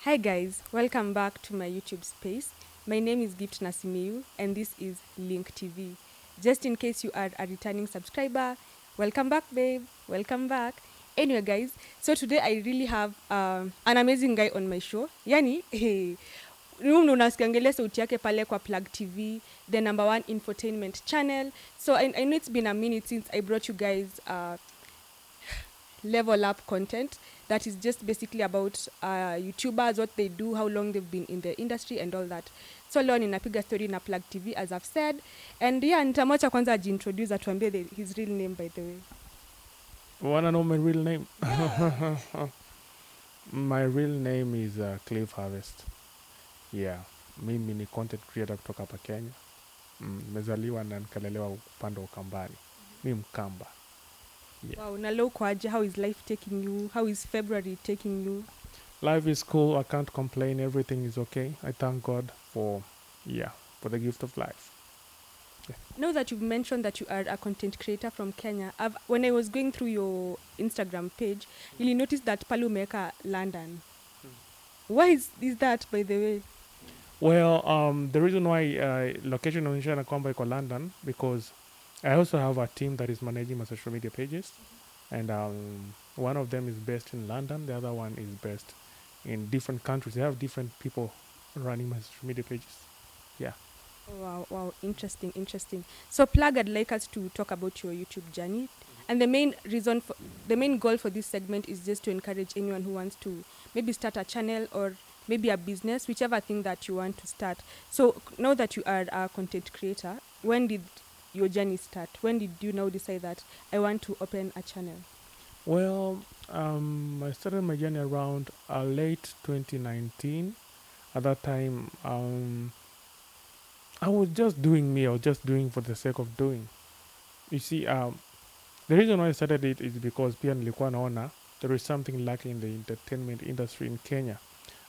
Hi guys, welcome back to my YouTube space. My name is Gift Nasimiu and this is Link TV. Just in case you are a returning subscriber, welcome back babe, welcome back. Anyway guys, so today I really have an amazing guy on my show. Yani, hey, ndo unasikiangalia sauti yake pale kwa Plug TV, the number one infotainment channel. So I know it's been a minute since I brought you guys level up content that is just basically about YouTubers, what they do, how long they've been in the industry and all that. So leo ninapiga story na Plug TV as I've said. And yeah, nitamwacha kwanza ajiintroduce atuambie his real name by the way. Wanna know my real name? My real name is Cliff Harvest. Yeah, mimi ni content creator kutoka hapa Kenya. Nimezaliwa na nikalelewa upande wa Ukambani. Mi Mkamba. Yeah. Wow, na leo ukoaje? How is life taking you? How is February taking you? Life is cool. I can't complain. Everything is okay. I thank God for the gift of life. Now that you've mentioned that you are a content creator from Kenya, when I was going through your Instagram page, you noticed that pale umeweka London. Why is that, by the way? Well, the reason why location inaonyesha na kwamba iko London because I also have a team that is managing my social media pages, and one of them is based in London, the other one is based in different countries. They have different people running my social media pages. Yeah. Wow, interesting. So Plug, I'd like us to talk about your YouTube journey. And the main goal for this segment is just to encourage anyone who wants to maybe start a channel or maybe a business, whichever thing that you want to start. So now that you are a content creator, when did your journey start? When did you now decide that I want to open a channel? Well, I started my journey around late 2019. At that time, I was just doing me. I was just doing for the sake of doing. You see, the reason why I started it is because pia nilikuwa naona there is something lacking in the entertainment industry in Kenya.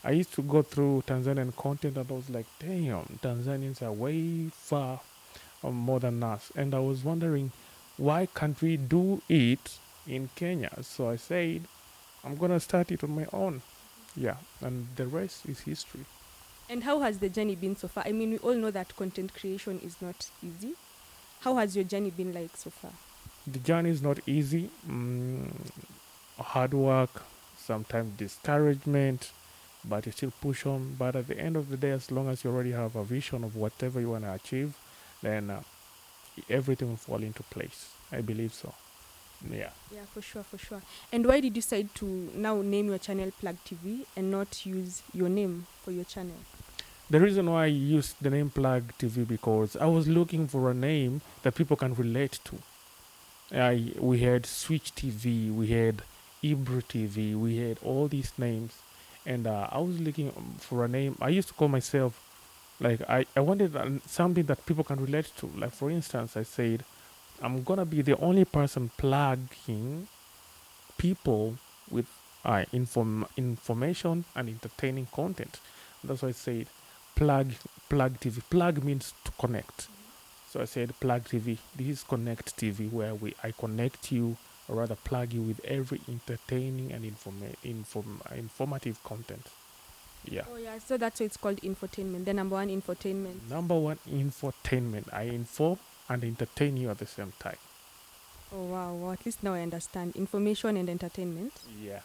I used to go through Tanzanian content and I was like, damn, Tanzanians are way far more than us. And I was wondering, why can't we do it in Kenya? So I said, I'm going to start it on my own. Yeah, and the rest is history. And how has the journey been so far? I mean, we all know that content creation is not easy. How has your journey been like so far? The journey is not easy. Hard work, sometimes discouragement, but you still push on. But at the end of the day, as long as you already have a vision of whatever you want to achieve, then everything will fall into place. I believe so. Yeah. Yeah, for sure. And why did you decide to now name your channel Plug TV and not use your name for your channel? The reason why I used the name Plug TV because I was looking for a name that people can relate to. We had Switch TV, we had Ibra TV, we had all these names, and I was looking for a name. I used to call myself like I wanted something that people can relate to. Like for instance, I said I'm gonna be the only person plugging people with information and entertaining content. That's why I said plug TV. Plug means to connect. So I said plug TV. This is Connect TV where I connect you or rather plug you with every entertaining and informative content. Yeah. Oh yeah, so that's why it's called infotainment, the number one infotainment. Number one infotainment. I inform and entertain you at the same time. Oh wow, at least now I understand. Information and entertainment. Yeah.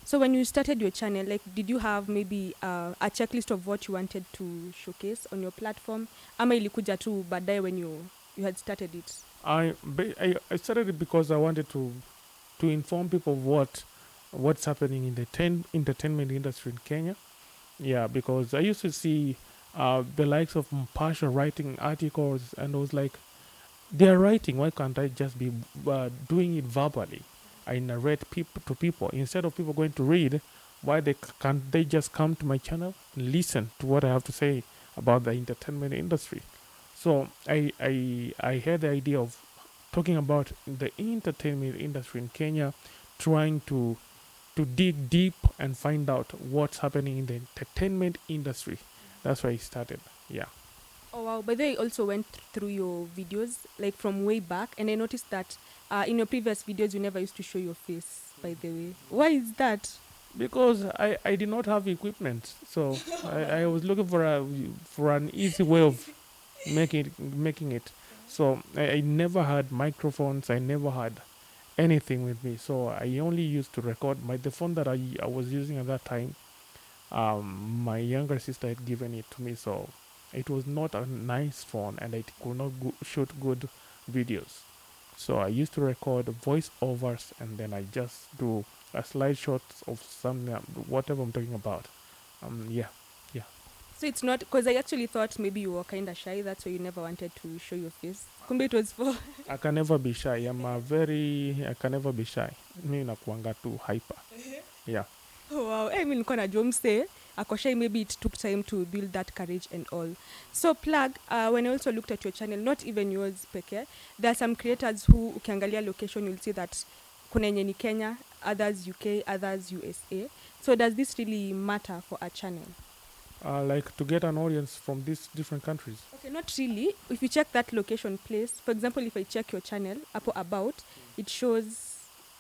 So when you started your channel, like, did you have maybe a checklist of what you wanted to showcase on your platform? Ama ilikuja tu baadaye when you had started it? I started it because I wanted to inform people of what's happening in the entertainment industry in Kenya. Yeah, because I used to see the likes of Mpasha writing articles, and I was like, they're writing. Why can't I just be doing it verbally? I narrate to people instead of people going to read. Why can't they just come to my channel and listen to what I have to say about the entertainment industry? So I had the idea of talking about the entertainment industry in Kenya, trying to dig deep and find out what's happening in the entertainment industry. That's why I started. Yeah. Oh wow, by the way, I also went through your videos like from way back, and I noticed that in your previous videos you never used to show your face, by the way. Why is that? because I did not have equipment, so I was looking for an easy way of making it. So I never had microphones. I never had anything with me. So I only used to record the phone that I was using at that time. My younger sister had given it to me, so it was not a nice phone, and it could not shoot good videos. So I used to record voiceovers, and then I just do a slide shots of some whatever I'm talking about. Yeah, yeah. So it's not because I actually thought maybe you were kind of shy. That's why you never wanted to show your face. Kumbe it was for. I can never be shy. I can never be shy. Mi nakuanga too hyper. Yeah. Oh, wow. I mean, nilikuwa najua mse ako shy, maybe it took time to build that courage and all. So plug, when I also looked at your channel, not even yours peke, there are some creators who ukiangalia location you'll see that kuna yenye ni Kenya, others UK, others USA. So does this really matter for a channel? Like to get an audience from these different countries. Okay, not really. If you check that location place, for example, if I check your channel, about, it shows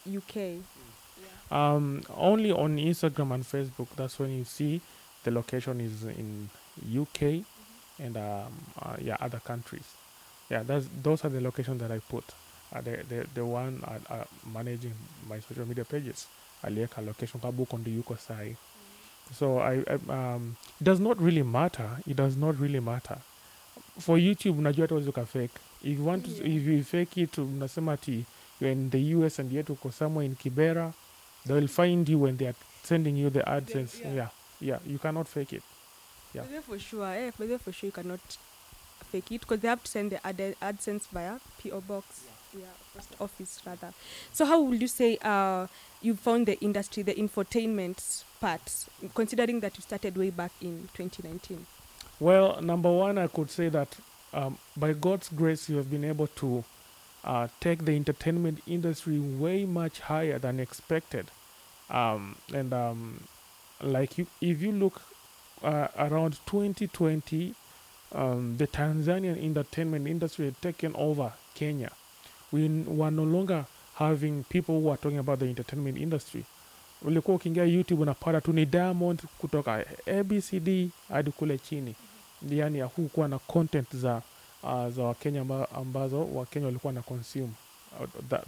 UK. Only on Instagram and Facebook. That's when you see the location is in UK and yeah, other countries. Yeah, those are the locations that I put. The one managing my social media pages. Alieka location kabuko ndio yuko sai. So it does not really matter. It does not really matter. For YouTube, unajua hata uwezi fake. If you want to, if you fake it, unasema ati you're in the US and yet uko somewhere in Kibera, they will find you when they are sending you the AdSense. Yeah, you cannot fake it. Yeah. For sure, for sure you cannot fake it because they have to send the AdSense via PO box. Yeah, post office rather. So how would you say you found the industry, the infotainment part, considering that you started way back in 2019? Well, number one, I could say that by God's grace, you have been able to take the entertainment industry way much higher than expected. And like if you look around 2020, the Tanzanian entertainment industry had taken over Kenya. We were no longer having people who are talking about the entertainment industry. Ulikuwa ukiingia YouTube unapata tu ni Diamond kutoka ABCD hadi kule chini. Yani hakukuwa na content za Wakenya ambazo Wakenya walikuwa na consume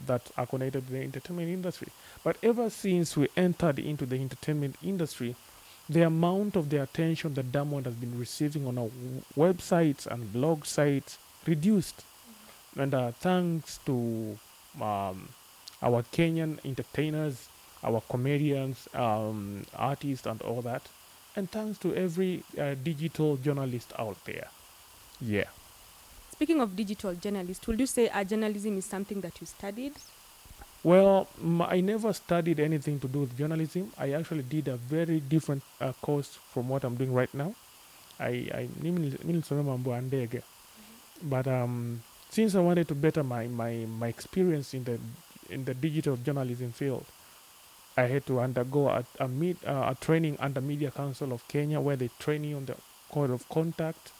that are connected to the entertainment industry. But ever since we entered into the entertainment industry, the amount of the attention that Diamond has been receiving on our websites and blog sites reduced. And thanks to our Kenyan entertainers, our comedians, artists, and all that, and thanks to every digital journalist out there. Yeah. Speaking of digital journalists, would you say journalism is something that you studied? Well, I never studied anything to do with journalism. I actually did a very different course from what I'm doing right now. Nilisomea mambo ya ndege. But since I wanted to better my experience in the digital journalism field, I had to undergo a training under Media Council of Kenya, where they train you on the code of conduct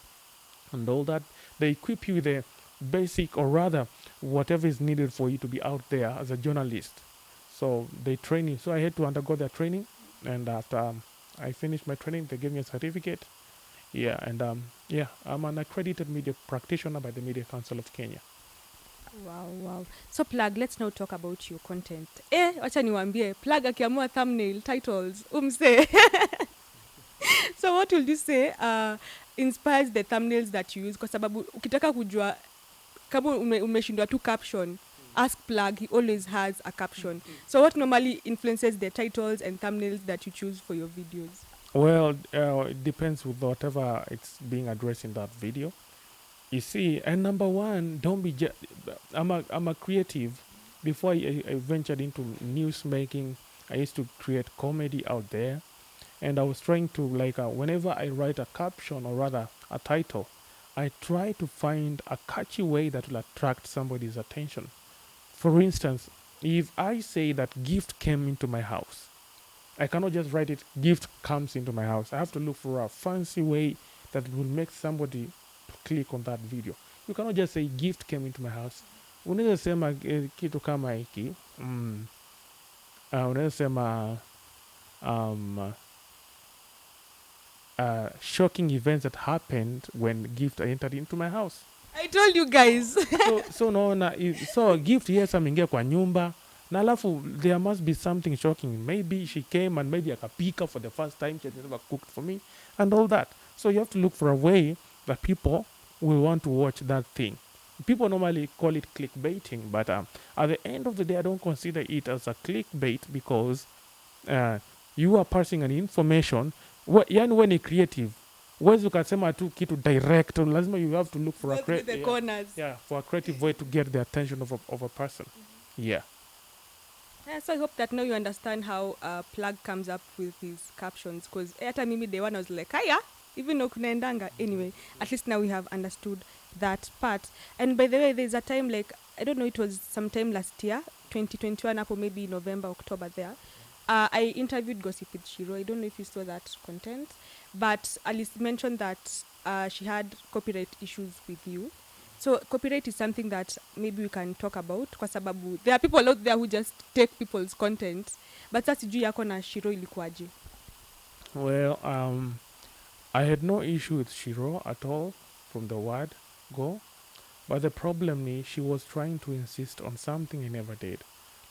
and all that. They equip you with the basic, or rather, whatever is needed for you to be out there as a journalist. So they train you. So I had to undergo their training, and after I finished my training, they gave me a certificate. Yeah, and I'm an accredited media practitioner by the Media Council of Kenya. Wow. So plug, let's now talk about your content. Wacha niwaambie, plug akiamua thumbnail, titles, umse. So what will you say inspires the thumbnails that you use? Kwa sababu ukitaka kujua kama umeshindwa tu caption, ask plug, he always has a caption. So what normally influences the titles and thumbnails that you choose for your videos? Well, it depends with whatever it's being addressed in that video. You see, and number one, don't be. I'm a creative. Before I ventured into news making, I used to create comedy out there, and I was trying to whenever I write a caption, or rather a title, I try to find a catchy way that will attract somebody's attention. For instance, if I say that gift came into my house, I cannot just write it, gift comes into my house. I have to look for a fancy way that will make somebody click on that video. You cannot just say gift came into my house. Unaweza sema kitu kama hiki. Unaweza sema um, shocking events that happened when Gift entered into my house. I told you guys. So naona so Gift, yes, ameingia kwa nyumba na alafu there must be something shocking. Maybe she came and maybe akapika for the first time, she had never cooked for me and all that. So you have to look for a way that people will want to watch that thing. People normally call it clickbaiting, but at the end of the day, I don't consider it as a clickbait because you are passing an information. Yani when ni creative, huwezi ukasema tu kitu direct, lazima you have to look for Work with the corners. for a creative way to get the attention of a person. Yeah. Yeah, so I hope that now you understand how Plug comes up with his captions, because hata mimi day one I was like, haya, even though kunaendanga. Anyway, at least now we have understood that part. And by the way, there's a time like, I don't know, it was sometime last year, 2021, hapo maybe November, October there. I interviewed Gossip with Shiro. I don't know if you saw that content, but Alice mentioned that she had copyright issues with you. So copyright is something that maybe we can talk about kwa sababu there are people out there who just take people's content, but sasa sijui yako na Shiro ilikuwaje? Well, I had no issue with Shiro at all from the word go, but the problem is she was trying to insist on something I never did,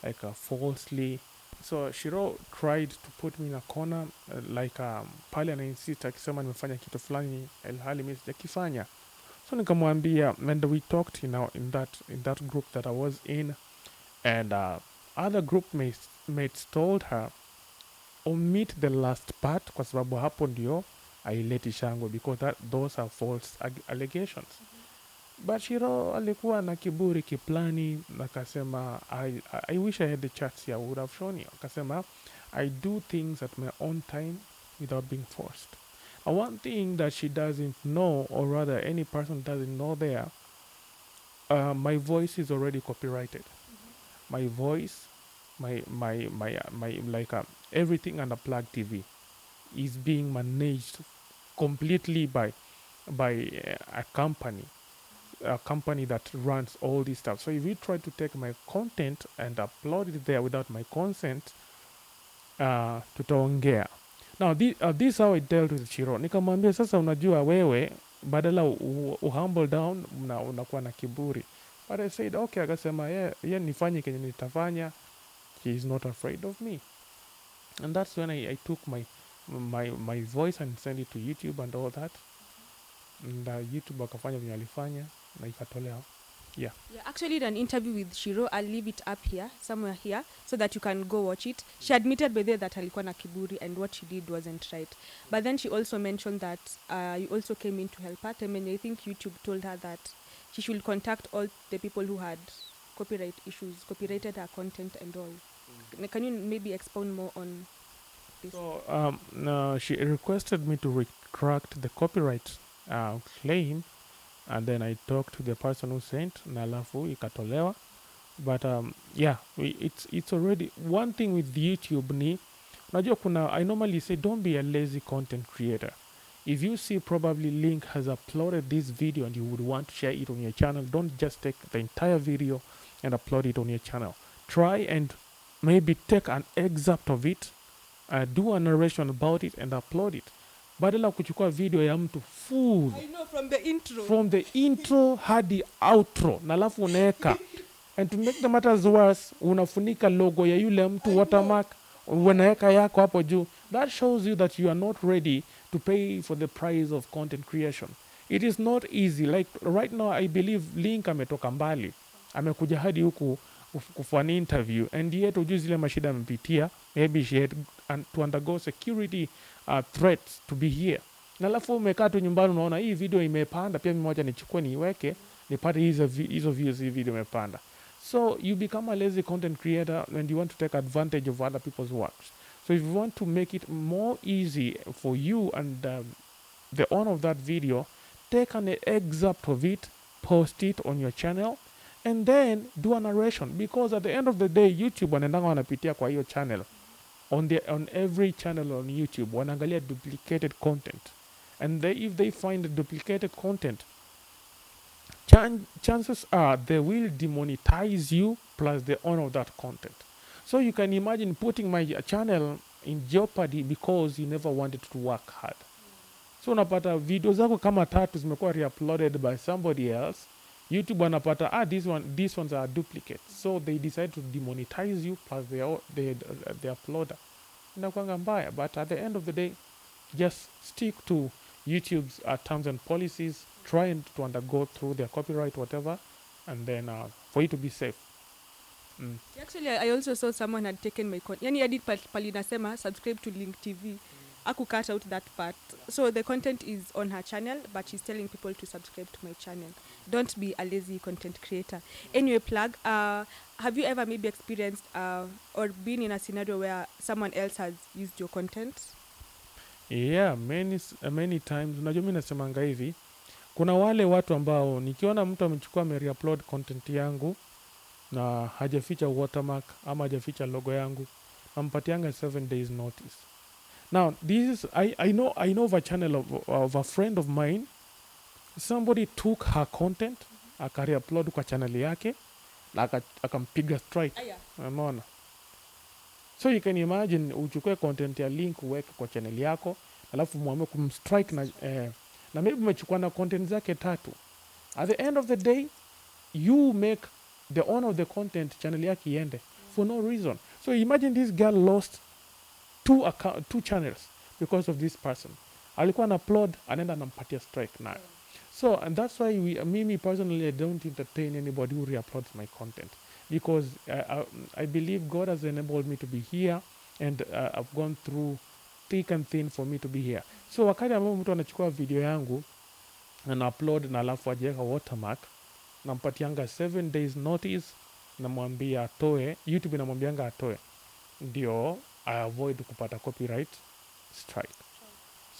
like falsely. So Shiro tried to put me in a corner, like pale anainsist akisema nimefanya kitu fulani ilhali mimi sijakifanya. So nikamwambia, and we talked, in that group that I was in, and other group mates told her omit the last part kwa sababu hapo ndio aileti shangwe because those are false allegations. But Shiro alikuwa na kiburi kiplani, akasema I wish I had the chance here, I would have shown you. Akasema I do things at my own time without being forced. And one thing that she doesn't know, or rather any person doesn't know there, my voice is already copyrighted. My voice, my like everything under Plug TV is being managed completely by a company that runs all this stuff. So if you try to take my content and upload it there without my consent, tutaongea. Now this is how I dealt with Shiro. Nikamwambia sasa, unajua wewe badala humble down unakuwa na kiburi. But I said okay, akasema yeah, nifanye kenye nitafanya. He is not afraid of me. And that's when I took my voice and sent it to YouTube and all that. And YouTube wakafanya venye alifanya na ikatolewa. Yeah. Yeah, actually did an interview with Shiro. I'll leave it up here, somewhere here, so that you can go watch it. She admitted by there that alikuwa na kiburi and what she did wasn't right. But then she also mentioned that you also came in to help her. I mean, I think YouTube told her that she should contact all the people who had copyright issues, copyrighted her content and all. Can you maybe expound more on this? So she requested me to retract the copyright claim, and then I talked to the person who sent na alafu ikatolewa. But yeah, it's already one thing with YouTube ni unajua I normally say don't be a lazy content creator. If you see probably Link has uploaded this video and you would want to share it on your channel, don't just take the entire video and upload it on your channel. Try and maybe take an excerpt of it, do a narration about it and upload it. Badala kuchukua video ya mtu full. I know, from the intro hadi outro na alafu unaeka. And to make the matters worse, unafunika logo ya yule mtu watermark, unaeka yako hapo juu. That shows you that you are not ready to pay for the price of content creation. It is not easy. Like right now I believe Link ametoka mbali. Amekuja hadi huku kufanya interview, and yet ujui zile mashida amepitia. Maybe she had to undergo security threats to be here. Na alafu umekaa tu nyumbani unaona hii video imepanda, pia mimi moja nichukue niweke nipate hizo views, hii video imepanda. So you become a lazy content creator and you want to take advantage of other people's works. So if you want to make it more easy for you and the owner of that video, take an excerpt of it, post it on your channel, and then do a narration, because at the end of the day YouTube wanaendanga wanapitia kwa hiyo channel, on every channel on YouTube wanaangalia duplicated content, and if they find the duplicated content, chances are they will demonetize you plus the owner of that content. So you can imagine putting my channel in jeopardy because you never wanted to work hard. So unapata video zako kama tatu zimekuwa reuploaded by somebody else. YouTube wanapata these ones are duplicates, so they decide to demonetize you plus the uploader. Inakuanga mbaya, but at the end of the day, just stick to YouTube's terms and policies, try to undergo through their copyright whatever, and then for you to be safe. Actually, I also saw someone had taken my yani edit palinasema subscribe to Link TV. Aku cut out that part. So the content is on her channel, but she's telling people to subscribe to my channel. Don't be a lazy content creator. Anyway, plug. Have you ever maybe experienced or been in a scenario where someone else has used your content? Yeah, many times. Unajua mimi nasemanga hivi, kuna wale watu ambao nikiona mtu amechukua amereupload content yangu na hajaficha watermark ama hajaficha logo yangu, nampatianga 7 days notice. Now, this is I know of a channel of a friend of mine. Somebody took her content, akareupload kwa channel yake na akampiga strike. Unaona? So you can imagine uchukue content ya Link uweke kwa channel yako, alafu muamue kumstrike na maybe umechukua na content zake 3. At the end of the day, you make the owner of the content channel yake iende for no reason. So imagine this girl lost 2 channels because of this person. Alikuwa na upload, anaenda anampatia strike nayo. So, and that's why me personally, I don't entertain anybody who re-uploads my content, because I believe God has enabled me to be here, and I've gone through thick and thin for me to be here. So wakati ambao mtu anachukua video yangu na upload na alafu ajeka watermark, nampatianga 7 days notice, namwambia atoe, YouTube inamwambianga atoe, ndio I avoid kupata copyright strike.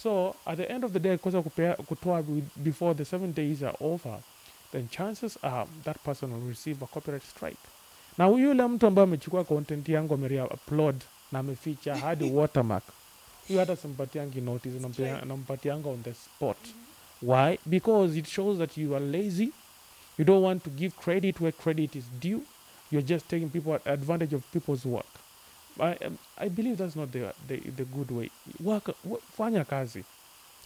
So at the end of the day, because kutoa before the 7 days are over, then chances are that person will receive a copyright strike. Na yule mtu ambaye amechukua content yangu upload na ameficha hadi watermark, huyo hata simpatiangi notice, nampatianga on the spot. Why? Because it shows that you are lazy. You don't want to give credit where credit is due. You're just taking advantage of people's work. I believe that's not the good way. Fanya kazi.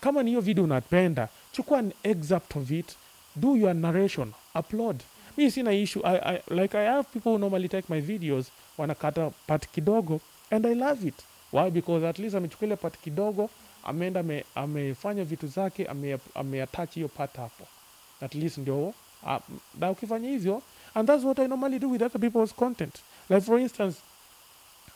Kama ni hiyo video unapenda, chukua an excerpt of it, do your narration, upload. Mi sina issue. I have people who normally take my videos, wanakata part kidogo, and I love it. Why? Because at least amechukua ile part kidogo, ameenda amefanya vitu zake, ameattach hiyo part hapo. At least ndio, na ukifanya hivyo, and that's what I normally do with other people's content. Like for instance,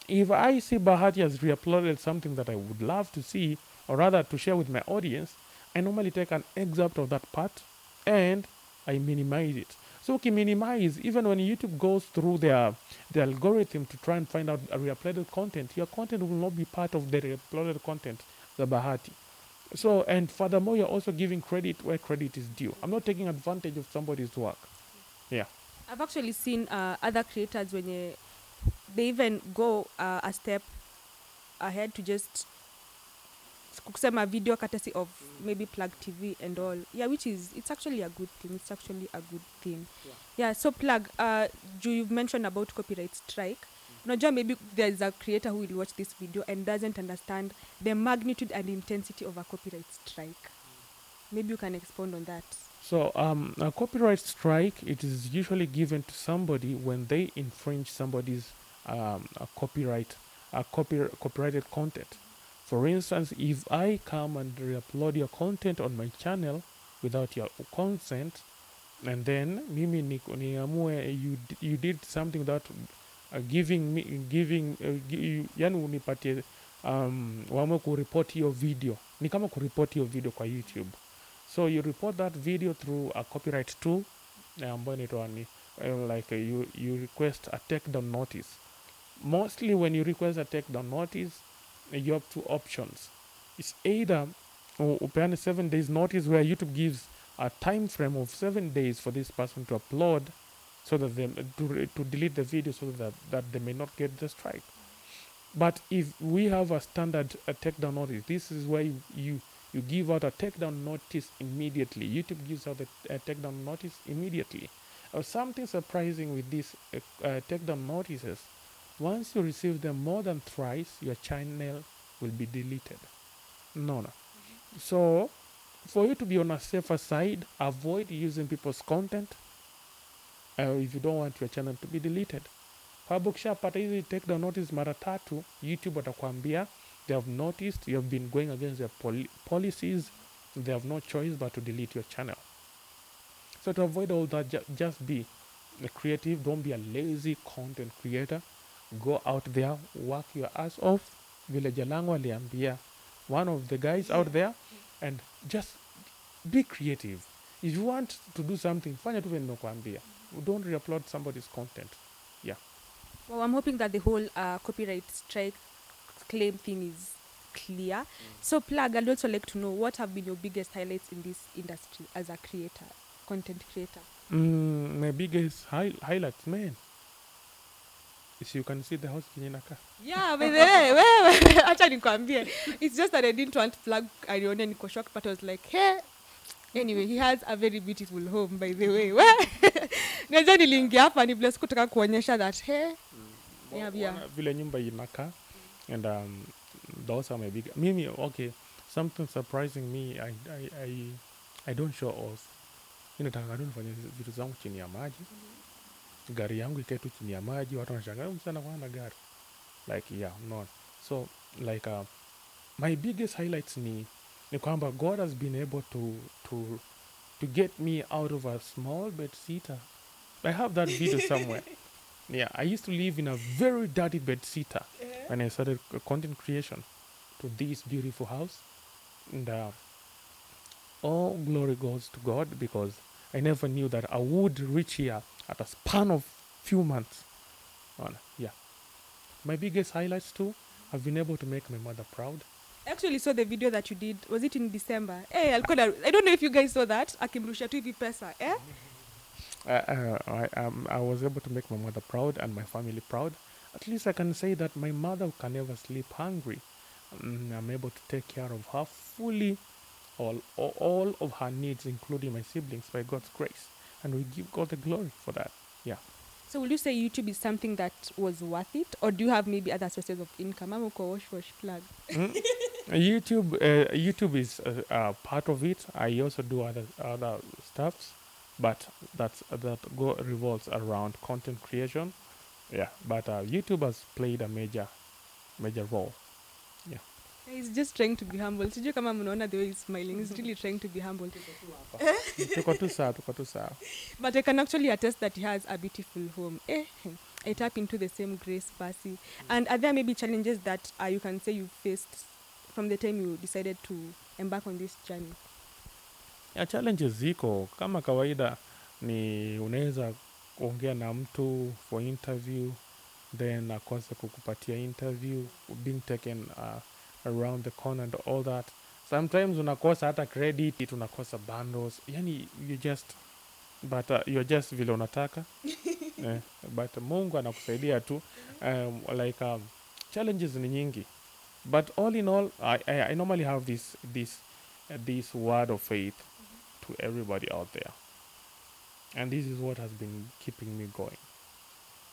if I see Bahati has re-uploaded something that I would love to see, or rather to share with my audience, I normally take an excerpt of that part and I minimize it. So minimize, even when YouTube goes through the algorithm to try and find out a re-uploaded content, your content will not be part of the re-uploaded content, the Bahati. So, and furthermore, you're also giving credit where credit is due. I'm not taking advantage of somebody's work. Yeah. I've actually seen other creators when they even go a step ahead to just kusema video courtesy of maybe Plug TV and all. Yeah, it's actually a good thing. Yeah, so Plug, you've mentioned about copyright strike. Unajua maybe there's a creator who will watch this video and doesn't understand the magnitude and intensity of a copyright strike. Maybe you can expound on that. So a copyright strike, it is usually given to somebody when they infringe somebody's copyrighted content. For instance, if I come and re-upload your content on my channel without your consent, and then mimi niamue you did something without yani unipatie wame kuripoti your video, ni kama kuripoti your video kwa YouTube. So you report that video through a copyright tool, you request a takedown notice. Mostly when you request a takedown notice, you have 2 options. It's either upeane 7 days notice, where YouTube gives a time frame of 7 days for this person to upload, so that they to delete the video, so that they may not get the strike. But if we have a standard takedown notice, this is where you give out a takedown notice immediately. YouTube gives out a takedown notice immediately. Something surprising with these takedown notices, Once you receive them more than thrice, your channel will be deleted. No. So, for you to be on a safer side, avoid using people's content if you don't want your channel to be deleted. Sababu ukishapata hizi take down notice mara tatu, YouTube watakwambia they have noticed you have been going against their policies. They have no choice but to delete your channel. So to avoid all that, just be creative. Don't be a lazy content creator. Go out there, work your ass off. Vile Jalango aliambia one of the guys out there, and just be creative. If you want to do something, fanya tu vile nimekuambia. Don't re-upload somebody's content. Yeah. Well, I'm hoping that the whole copyright strike claim thing is clear. So, Plug, I'd also like to know what have been your biggest highlights in this industry as a creator, content creator? My biggest highlights, man. Is you can see the house kinyenaka. Yeah, by the way, acha nikwambie. It's just that I didn't want Plug alione niko shocked, but I was like, hey. Anyway, he has a very beautiful home, by the way. Najua niliingia hapa ni bless kutaka kuonyesha that, hey. Yeah. Vile nyumba inaka. And those are my big. Mimi, okay, something surprising me. I don't show off. Nataka tu nifanye vitu zangu chini ya maji. Gari yangu ikae tu chini ya maji, watu wanashangaa msana kwa na gari. Like yeah, no. So like my biggest highlights ni kwamba God has been able to get me out of a small bed sitter. I have that video somewhere. Yeah, I used to live in a very dirty bed sitter when I started content creation to this beautiful house. And all glory goes to God because I never knew that I would reach here at a span of few months. Yeah. My biggest highlights too, I've been able to make my mother proud. I actually saw the video that you did. Was it in December? Hey, I don't know if you guys saw that. Akimrusha tu hivi pesa. I was able to make my mother proud and my family proud. At least I can say that my mother can never sleep hungry. I'm able to take care of her fully, all of her needs, including my siblings, by God's grace. And we give God the glory for that. Yeah. So will you say YouTube is something that was worth it? Or do you have maybe other sources of income? I'm wash Plug. YouTube is part of it. I also do other stuffs, but that revolves around content creation. Yeah, but YouTube has played a major role. Yeah. He's just trying to be humble. Sijui kama mnaona the way he's smiling. He's really trying to be humble. Tuko tu sawa. But I can actually attest that he has a beautiful home. I tap into the same grace, Percy. And are there maybe challenges that you can say you faced from the time you decided to embark on this journey? Yeah, challenges ziko. Kama kawaida ni unaweza kuongea na mtu for interview, then akose kukupatia interview, being taken around the corner and all that. Sometimes unakosa hata credit, unakosa bundles. Yani you're just vile unataka. But Mungu anakusaidia tu. Challenges ni nyingi. But all in all, I normally have this word of faith to everybody out there. And this is what has been keeping me going.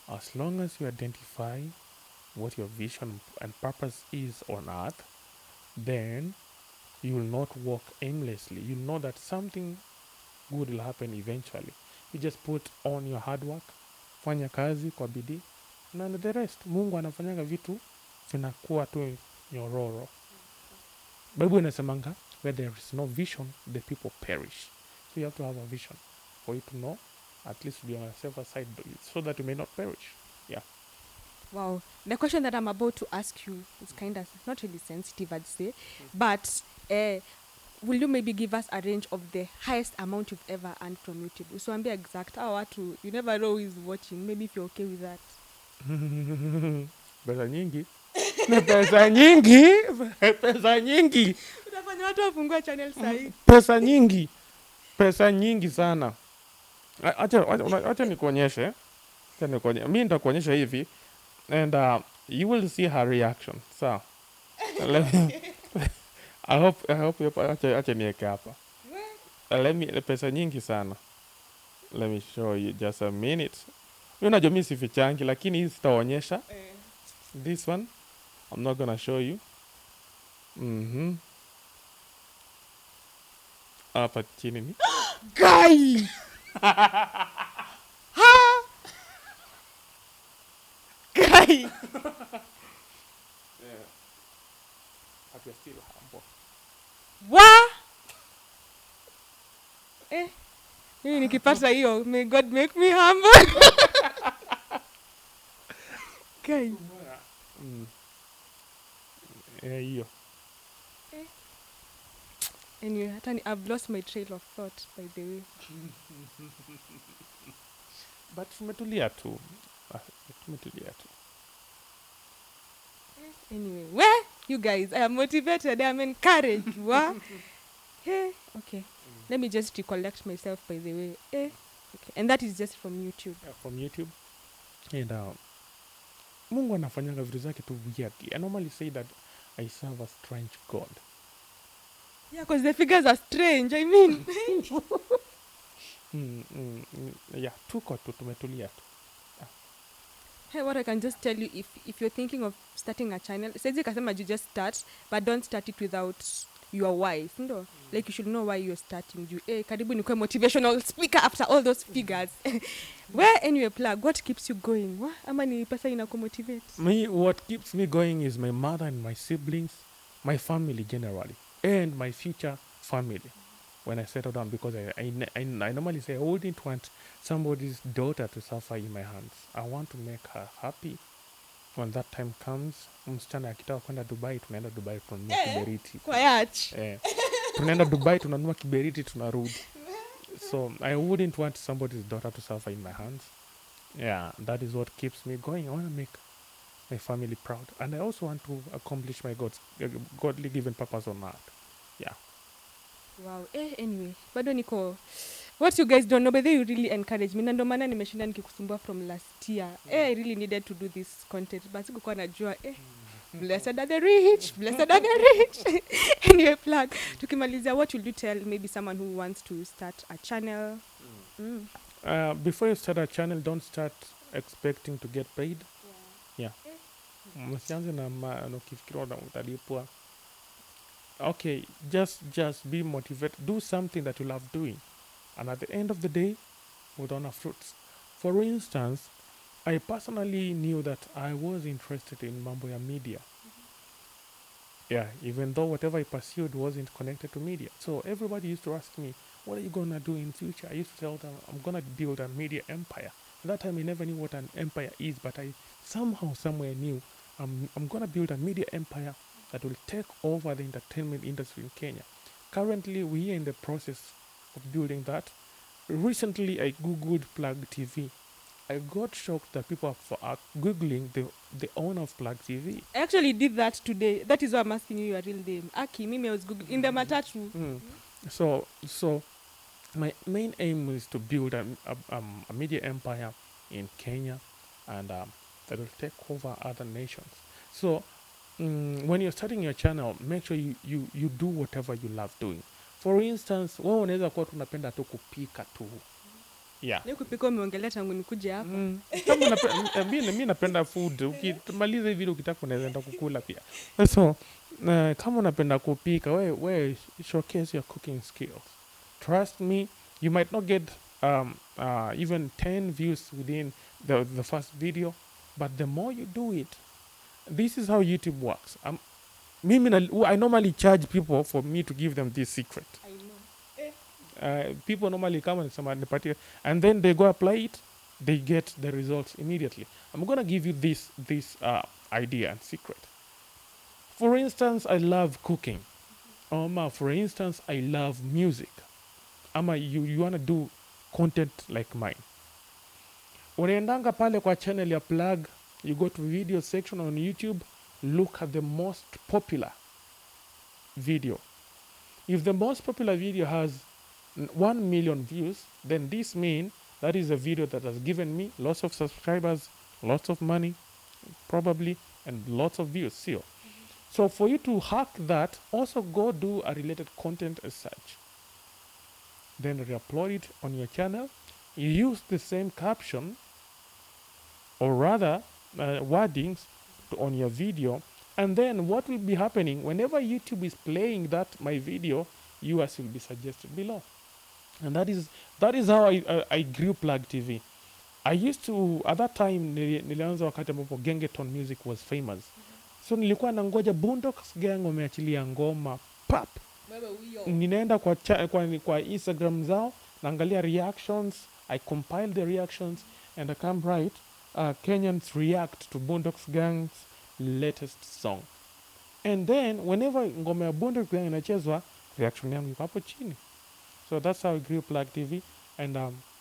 As long as you identify what your vision and purpose is on earth, then you will not walk aimlessly. You know that something good will happen eventually. You just put on your hard work, fanya kazi kwa bidii, and the rest. Mungu anafanyanga vitu vinakuwa tu nyororo. Bible inasemanga, where there is no vision, the people perish. So you have to have a vision for you to know, at least be on a safer side, so that you may not perish. Yeah. Wow. The question that I'm about to ask you is kind of not really sensitive, I'd say. But will you maybe give us a range of the highest amount you've ever earned from YouTube? Usiwambie exact. You never know who is watching. Maybe if you're okay with that. Pesa nyingi. Pesa nyingi. Pesa nyingi. Utafanya watu wafungue channel sahi. Pesa nyingi. Pesa nyingi sana. Acha nikuonyeshe. Mimi nitakuonyesha hivi. And you will see her reaction. So, I hope acha niweke hapa. Pesa nyingi sana. Let me show you just a minute. Unajua mimi sifichangi lakini hii sitaonyesha. This one, I'm not gonna show you. Mm-hmm. Hapa chini ni Guy! Ha! Guy! but you're still humble. Wa! Mimi nikipata hiyo, may God make me humble. Guy. Hiyo. Anyway, I've lost my trail of thought, by the way. But tumetulia tu. Tumetulia tu. Anyway, where you guys? I am motivated. I am encouraged. What? Hey, okay. Let me just recollect myself, by the way. Okay, and that is just from YouTube. From YouTube. And Mungu anafanyanga vitu zake tu weirdly. I normally say that I serve a strange God. Yeah, because the figures are strange. I mean, Yeah, tuko tu tumetulia tu. hey, what I can just tell you, if you're thinking of starting a channel, says kasema you just start, but don't start it without your why. No, like you should know why you're starting. Karibu ni motivational speaker after all those figures. Where anyway, plug, what keeps you going? What ama ni pesa inakumotivate? Me, what keeps me going is my mother and my siblings, my family generally, and my future family. When I settle down, because I normally say I wouldn't want somebody's daughter to suffer in my hands. I want to make her happy. When that time comes, msichana akitaka kwenda Dubai, tunaenda Dubai tunanunua kiberiti. Quiet. Tunaenda Dubai tunanunua kiberiti tunarudi. So I wouldn't want somebody's daughter to suffer in my hands. Yeah, that is what keeps me going. I want to make my family proud, and I also want to accomplish my godly given purpose on earth. Yeah. Wow. Anyway, bado niko what you guys don't know, but they really encourage me. Na ndo maana nimeshinda nikikusumbua from last year. I really needed to do this content, but sikuwa najua blessed are the rich, blessed are the rich. Anyway, plug. Tukimalizia, what will you tell maybe someone who wants to start a channel? Before you start a channel, don't start expecting to get paid. Yeah. Msianze na ukifikiria utalipwa. Okay, just be motivated. Do something that you love doing. And at the end of the day, we'll honor fruits. For instance, I personally knew that I was interested in mambo ya media. Yeah, even though whatever I pursued wasn't connected to media. So everybody used to ask me, what are you going to do in future? I used to tell them, I'm going to build a media empire. At that time, I never knew what an empire is, but I somehow, somewhere knew I'm going to build a media empire that will take over the entertainment industry in Kenya. Currently, we are in the process of building that. Recently, I Googled Plug TV. I got shocked that people are Googling the owner of Plug TV. I actually did that today. That is why I'm asking you your real name. Aki, mimi I was Googling in the matatu. So my main aim is to build a media empire in Kenya, and that will take over other nations. So when you're starting your channel, make sure you do whatever you love doing. For instance, wewe unaweza kuwa tunapenda tu kupika tu. Yeah. Ni kupika umeongelea tangu nikuje hapa. Kama mimi napenda food. Ukimaliza hivi ukitaka unaweza kukula pia. So kama unapenda kupika, wewe showcase your cooking skills. Trust me, you might not get even 10 views within the first video, but the more you do it, this is how YouTube works. I normally charge people for me to give them this secret. I know. People normally come and say, and then they go apply it, they get the results immediately. I'm going to give you this idea and secret. For instance, I love cooking. For instance, I love music. You want to do content like mine. Unaendanga pale kwa channel ya Plug, you go to video section on YouTube, look at the most popular video. If the most popular video has 1 million views, then this means that is a video that has given me lots of subscribers, lots of money, probably, and lots of views still. So for you to hack that, also go do a related content as such. Then re-upload it on your channel. You use the same caption, or rather wordings, on your video, and then what will be happening whenever YouTube is playing that my video, yours will be suggested below. And that is how I grew Plug TV. I used to at that time nilianza wakati ambapo Gengeton music was famous. So nilikuwa nangoja Boondocks Gang wameachilia ngoma pap. Ninaenda kwa Instagram zao, naangalia reactions, I compile the reactions and I come right Kenyans react to Boondocks Gang's latest song. And then whenever ngoma ya Boondocks Gang inachezwa, reaction yangu iko hapo chini. So that's how I grew Plug TV. And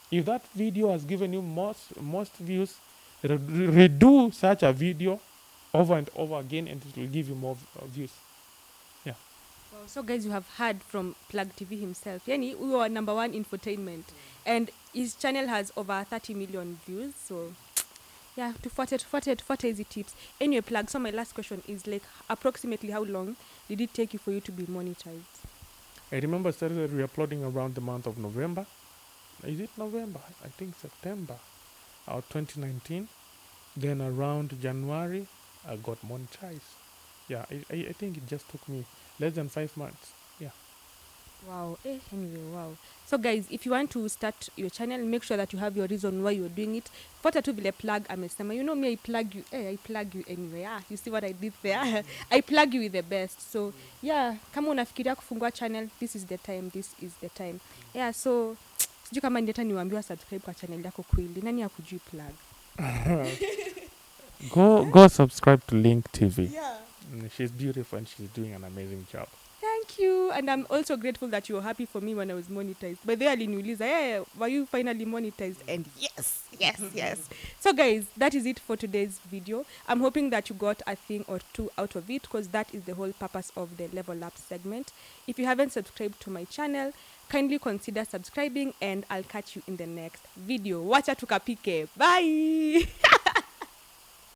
if that video has given you most views, redo such a video over and over again, and it will give you more views. Yeah. Wow, so guys, you have heard from Plug TV himself. Yani, we were number one infotainment, and his channel has over 30 million views. So, yeah, tufuate easy tips. Anyway, Plug. So my last question is like, approximately how long did it take you for you to be monetized? I remember I started re-uploading around the month of November. Is it November? I think September or 2019. Then around January, I got monetized. Yeah, I think it just took me less than 5 months. Yeah. Wow. Anyway, wow. So guys, if you want to start your channel, make sure that you have your reason why you're doing it. Fuata tu vile Plug amesema. You know me, I plug you. I plug you anyway. You see what I did there? I plug you with the best. So, yeah, kama unafikiria kufungua channel, this is the time. This is the time. Yeah, so sijui kama ndeta niwaambiwa subscribe kwa channel yako kweli. Nani hakujui Plug? Go subscribe to Link TV. Yeah. She's beautiful and she's doing an amazing job. Thank you. And I'm also grateful that you were happy for me when I was monetized. By the way, aliniuliza, yeah, were you finally monetized? And yes. So guys, that is it for today's video. I'm hoping that you got a thing or two out of it, because that is the whole purpose of the Level Up segment. If you haven't subscribed to my channel, kindly consider subscribing, and I'll catch you in the next video. Wacha tukapike. Bye.